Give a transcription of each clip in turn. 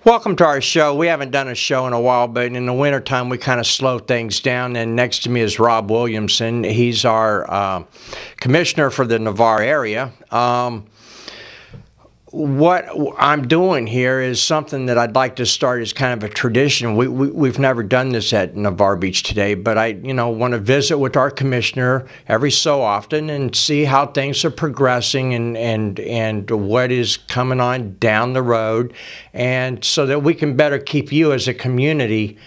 Welcome to our show. We haven't done a show in a while, but in the wintertime we kind of slow things down. And next to me is Rob Williamson. He's our commissioner for the Navarre area. What I'm doing here is something that I'd like to start as kind of a tradition. We've never done this at Navarre Beach today, but I want to visit with our commissioner every so often and see how things are progressing and what is coming on down the road, and so that we can better keep you as a community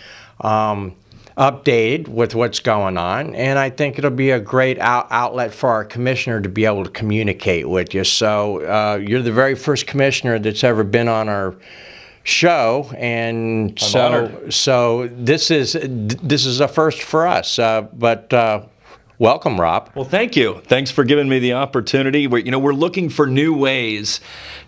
updated with what's going on. And I think it'll be a great outlet for our commissioner to be able to communicate with you. So you're the very first commissioner that's ever been on our show, and so this is a first for us. Welcome, Rob. Well, thank you. Thanks for giving me the opportunity. We're looking for new ways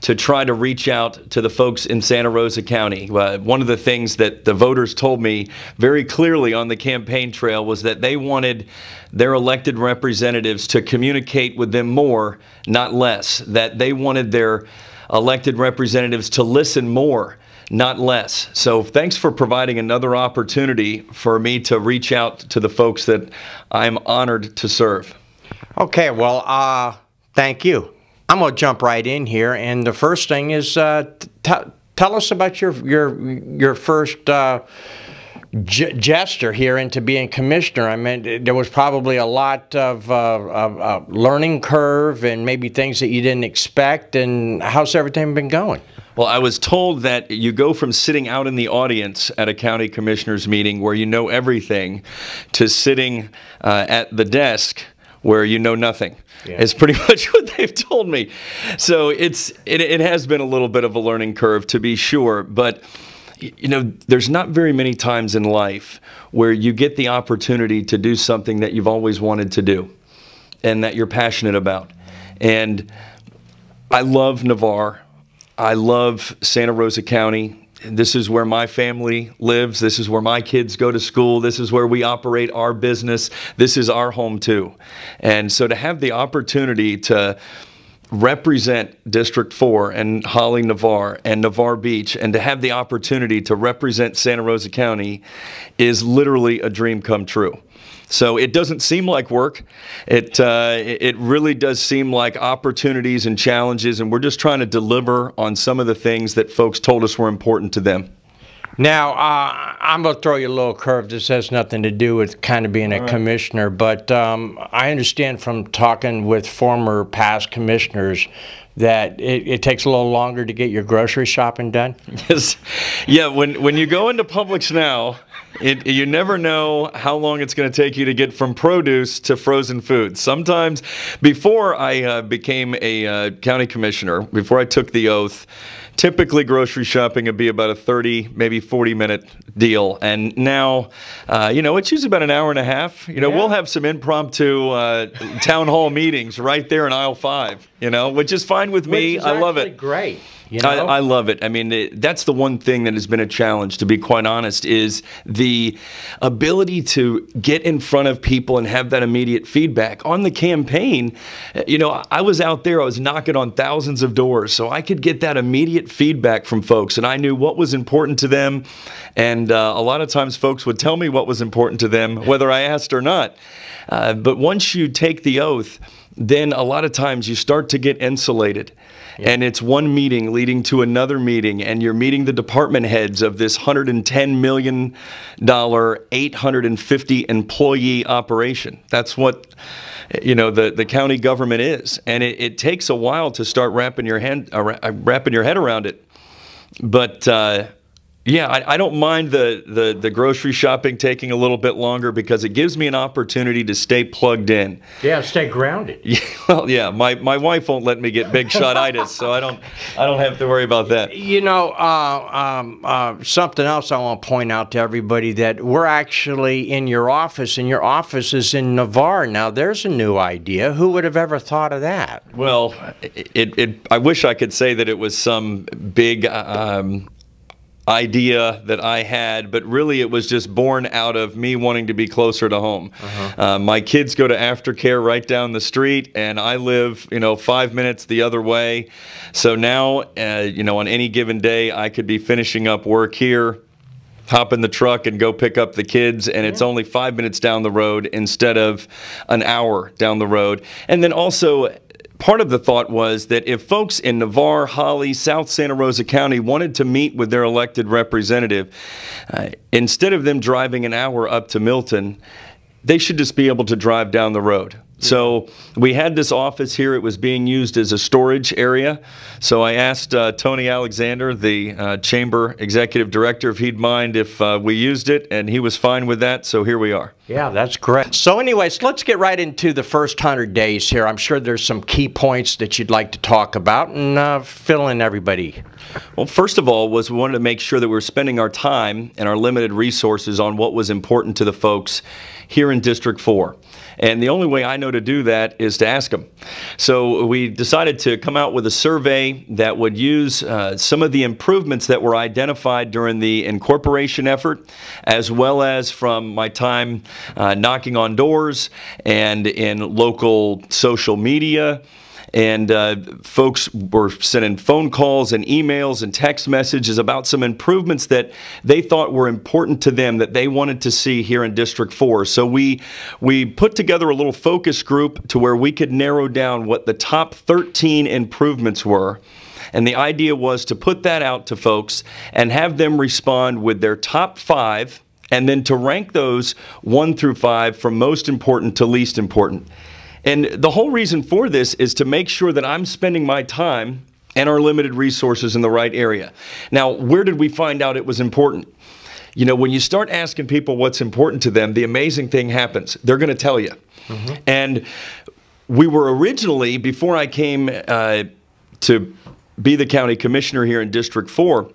to try to reach out to the folks in Santa Rosa County. One of the things that the voters told me very clearly on the campaign trail was that they wanted their elected representatives to communicate with them more, not less. That they wanted their elected representatives to listen more, not less. So thanks for providing another opportunity for me to reach out to the folks that I'm honored to serve. Okay, well, thank you. I'm going to jump right in here, and the first thing is tell us about your first gesture here into being commissioner. I mean, there was probably a lot of learning curve and maybe things that you didn't expect. And how's everything been going? Well, I was told that you go from sitting out in the audience at a county commissioners meeting where you know everything to sitting at the desk where you know nothing. Yeah. Is pretty much what they've told me. So it has been a little bit of a learning curve, to be sure, but there's not very many times in life where you get the opportunity to do something that you've always wanted to do and that you're passionate about. And I love Navarre. I love Santa Rosa County. This is where my family lives. This is where my kids go to school. This is where we operate our business. This is our home too. And so to have the opportunity to represent District 4 and Holly Navarre and Navarre Beach, and to have the opportunity to represent Santa Rosa County is literally a dream come true. So it doesn't seem like work. It really does seem like opportunities and challenges, and we're just trying to deliver on some of the things that folks told us were important to them. Now, I'm going to throw you a little curve. This has nothing to do with kind of being a commissioner, but I understand from talking with former past commissioners that it takes a little longer to get your grocery shopping done. Yes. Yeah, when you go into Publix now, you never know how long it's going to take you to get from produce to frozen food. Sometimes, before I became a county commissioner, before I took the oath, typically grocery shopping would be about a 30, maybe 40-minute deal. And now, it's usually about an hour and a half. We'll have some impromptu town hall meetings right there in aisle 5, which is fine with me. I love it. Great. I love it. I mean, that's the one thing that has been a challenge, to be quite honest, is the ability to get in front of people and have that immediate feedback. On the campaign, I was out there, I was knocking on thousands of doors, so I could get that immediate feedback from folks, and I knew what was important to them, and a lot of times folks would tell me what was important to them, whether I asked or not. But once you take the oath, then a lot of times you start to get insulated. Yeah. And it's one meeting leading to another meeting, and you're meeting the department heads of this $110 million, 850 employee operation. That's what the county government is, and it takes a while to start wrapping your head around it. But yeah, I don't mind the grocery shopping taking a little bit longer because it gives me an opportunity to stay plugged in. Yeah, stay grounded. Yeah, well, yeah, my wife won't let me get big shot-itis, so I don't have to worry about that. Something else I want to point out to everybody, that we're actually in your office, and your office is in Navarre. Now, there's a new idea. Who would have ever thought of that? Well, I wish I could say that it was some big idea that I had, but really it was just born out of me wanting to be closer to home. My kids go to aftercare right down the street, and I live, 5 minutes the other way. So now, on any given day, I could be finishing up work here, hop in the truck and go pick up the kids, and it's only 5 minutes down the road instead of an hour down the road. And then also, part of the thought was that if folks in Navarre, Holly, South Santa Rosa County wanted to meet with their elected representative, instead of them driving an hour up to Milton, they should just be able to drive down the road. So we had this office here. It was being used as a storage area. So I asked Tony Alexander, the Chamber Executive Director, if he'd mind if we used it, and he was fine with that, so here we are. Yeah, that's great. So anyways, let's get right into the first 100 days here. I'm sure there's some key points that you'd like to talk about, and fill in everybody. Well, first of all, we wanted to make sure that we were spending our time and our limited resources on what was important to the folks here in District 4. And the only way I know to do that is to ask them. So we decided to come out with a survey that would use some of the improvements that were identified during the incorporation effort, as well as from my time knocking on doors and in local social media. And folks were sending phone calls and emails and text messages about some improvements that they thought were important to them that they wanted to see here in District 4. So we put together a little focus group to where we could narrow down what the top 13 improvements were. And the idea was to put that out to folks and have them respond with their top 5, and then to rank those 1 through 5 from most important to least important. And the whole reason for this is to make sure that I'm spending my time and our limited resources in the right area. Now, where did we find out it was important? When you start asking people what's important to them, the amazing thing happens. They're going to tell you. And we were originally, before I came to be the county commissioner here in District 4,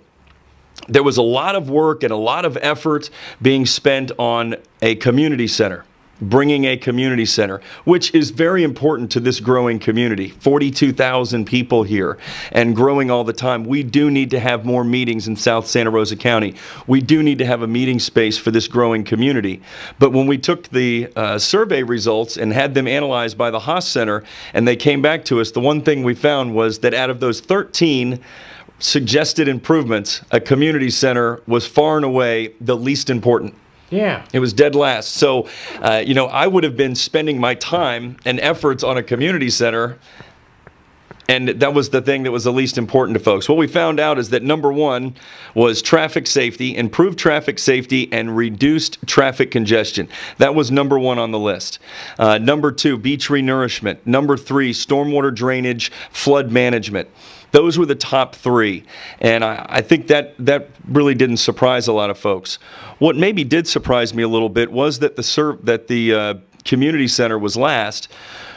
there was a lot of work and a lot of effort being spent on a community center. Bringing a community center, which is very important to this growing community. 42,000 people here and growing all the time. We do need to have more meetings in South Santa Rosa County. We do need to have a meeting space for this growing community. But when we took the survey results and had them analyzed by the Haas Center and they came back to us, the one thing we found was that out of those 13 suggested improvements, a community center was far and away the least important. Yeah. It was dead last. So, I would have been spending my time and efforts on a community center, and that was the thing that was the least important to folks. What we found out is that number 1 was traffic safety, improved traffic safety, and reduced traffic congestion. That was number 1 on the list. Number 2, beach renourishment. Number 3, stormwater drainage, flood management. Those were the top 3, and I think that really didn't surprise a lot of folks. What maybe did surprise me a little bit was that the community center was last,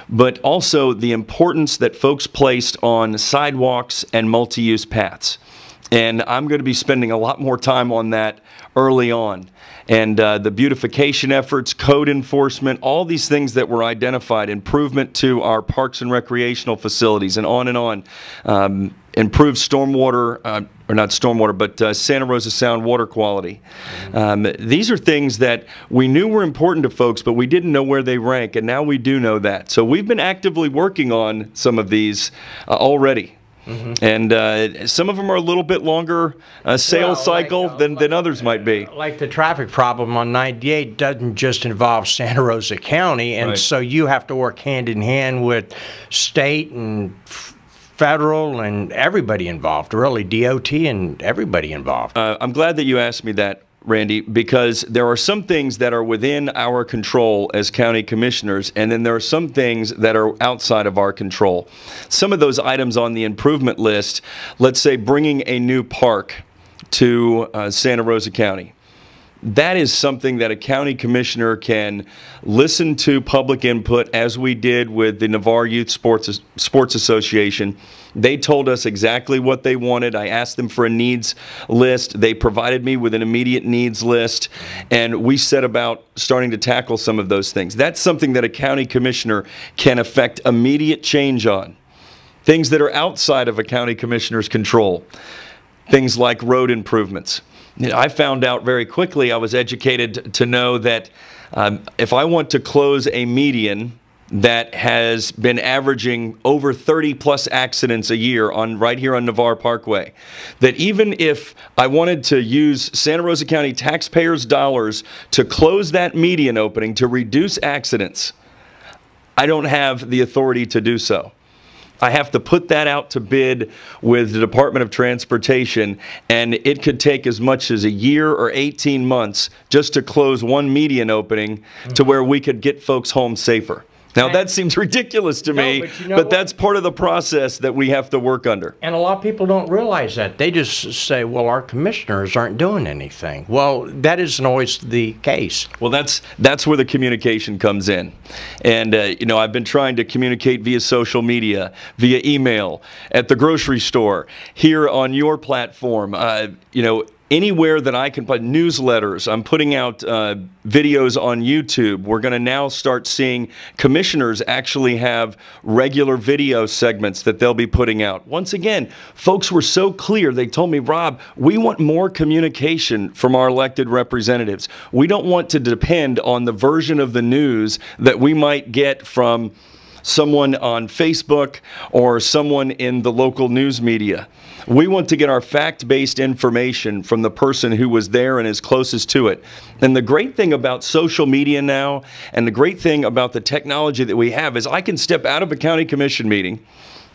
but also the importance that folks placed on sidewalks and multi-use paths. And I'm going to be spending a lot more time on that early on. And the beautification efforts, code enforcement, all these things that were identified, improvement to our parks and recreational facilities, and on. Improved stormwater, or not stormwater, but Santa Rosa Sound water quality. These are things that we knew were important to folks, but we didn't know where they rank, and now we do know that. So we've been actively working on some of these already. And some of them are a little bit longer sales cycle than others might be. Like the traffic problem on 98 doesn't just involve Santa Rosa County, and so you have to work hand in hand with state and federal and everybody involved, really, DOT and everybody involved. I'm glad that you asked me that, Randy, because there are some things that are within our control as county commissioners, and then there are some things that are outside of our control. Some of those items on the improvement list, let's say bringing a new park to Santa Rosa County. That is something that a county commissioner can listen to public input, as we did with the Navarre Youth Sports Association. They told us exactly what they wanted. I asked them for a needs list. They provided me with an immediate needs list, and we set about starting to tackle some of those things. That's something that a county commissioner can affect immediate change on. Things that are outside of a county commissioner's control. things like road improvements. I found out very quickly, I was educated to know that if I want to close a median that has been averaging over 30 plus accidents a year right here on Navarre Parkway, that even if I wanted to use Santa Rosa County taxpayers' dollars to close that median opening to reduce accidents, I don't have the authority to do so. I have to put that out to bid with the Department of Transportation, and it could take as much as a year or 18 months just to close one median opening to where we could get folks home safer. Now, that seems ridiculous to me, but that's part of the process that we have to work under. And a lot of people don't realize that. They just say, well, our commissioners aren't doing anything. Well, that isn't always the case. Well, that's where the communication comes in. And, you know, I've been trying to communicate via social media, via email, at the grocery store, here on your platform, you know, anywhere that I can put newsletters. I'm putting out videos on YouTube. We're going to now start seeing commissioners actually have regular video segments that they'll be putting out. Once again, folks were so clear. They told me, Rob, we want more communication from our elected representatives. We don't want to depend on the version of the news that we might get from someone on Facebook or someone in the local news media. We want to get our fact-based information from the person who was there and is closest to it. And the great thing about social media now, and the great thing about the technology that we have, is I can step out of a county commission meeting,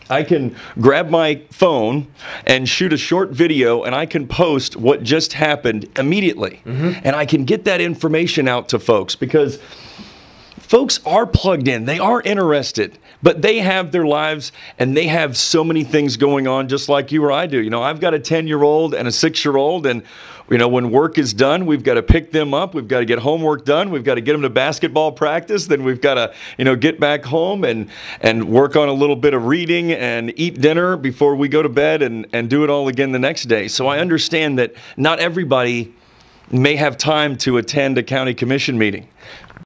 I can grab my phone and shoot a short video, and I can post what just happened immediately. And I can get that information out to folks, because folks are plugged in, they are interested, but they have their lives and they have so many things going on, just like you or I do. You know, I've got a 10-year-old and a 6-year-old, and you know, when work is done, we've got to pick them up, we've got to get homework done, we've got to get them to basketball practice, then we've got to, you know, get back home and work on a little bit of reading and eat dinner before we go to bed and do it all again the next day. So I understand that not everybody may have time to attend a county commission meeting.